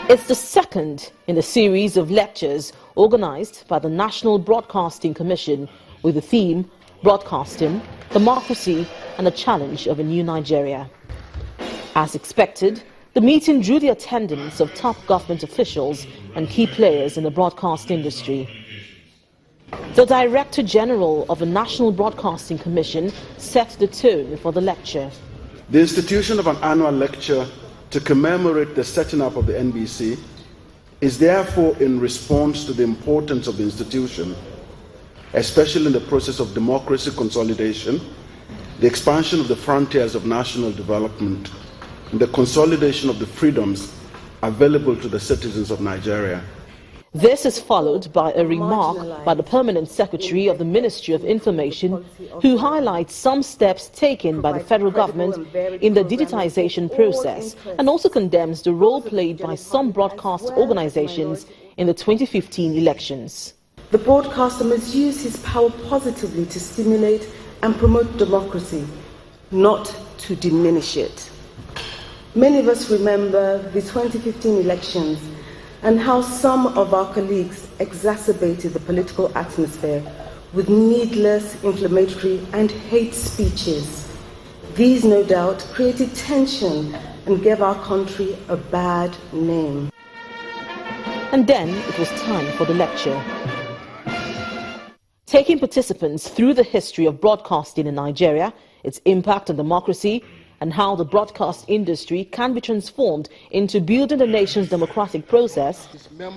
It's the second in a series of lectures organized by the National Broadcasting Commission with the theme Broadcasting, Democracy and the Challenge of a New Nigeria. As expected, the meeting drew the attendance of top government officials and key players in the broadcast industry. The Director General of the National Broadcasting Commission set the tone for the lecture. The institution of an annual lecture to commemorate the setting up of the NBC is therefore in response to the importance of the institution, especially in the process of democracy consolidation, the expansion of the frontiers of national development, and the consolidation of the freedoms available to the citizens of Nigeria. This is followed by a remark by the Permanent Secretary of the Ministry of Information, who highlights some steps taken by the federal government in the digitization process and also condemns the role played by some broadcast organizations in the 2015 elections. The broadcaster must use his power positively to stimulate and promote democracy, not to diminish it. Many of us remember the 2015 elections and how some of our colleagues exacerbated the political atmosphere with needless inflammatory and hate speeches. These, no doubt, created tension and gave our country a bad name. And then it was time for the lecture. Taking participants through the history of broadcasting in Nigeria, its impact on democracy, and how the broadcast industry can be transformed into building the nation's democratic process,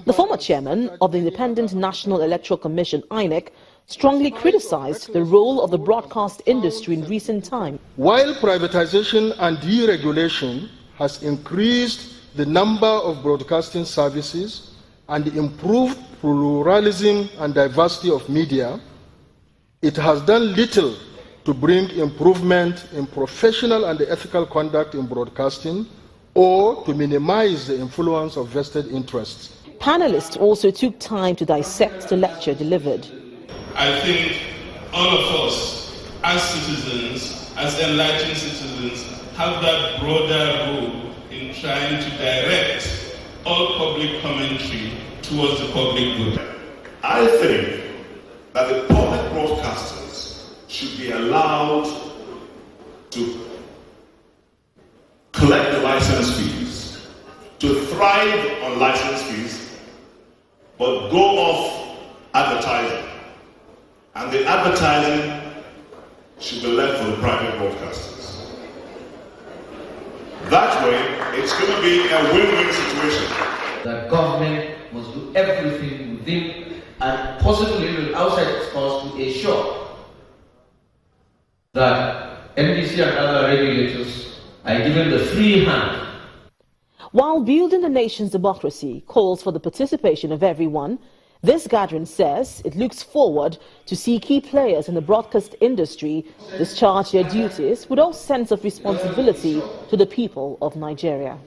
the former chairman of the Independent National Electoral Commission, INEC, strongly criticized the role of the broadcast industry in recent times. While privatization and deregulation has increased the number of broadcasting services and improved pluralism and diversity of media, it has done little to bring improvement in professional and ethical conduct in broadcasting or to minimize the influence of vested interests. Panelists also took time to dissect the lecture delivered. I think all of us, as citizens, as enlightened citizens, have that broader role in trying to direct all public commentary towards the public good. I think that the public broadcasters should be allowed to collect the license fees, to thrive on license fees, but go off advertising. And the advertising should be left for the private broadcasters. That way, it's going to be a win-win situation. The government must do everything within and possibly even outside its powers to ensure that NBC and other regulators are given the free hand. While building the nation's democracy calls for the participation of everyone, this gathering says it looks forward to see key players in the broadcast industry discharge their duties with all sense of responsibility to the people of Nigeria.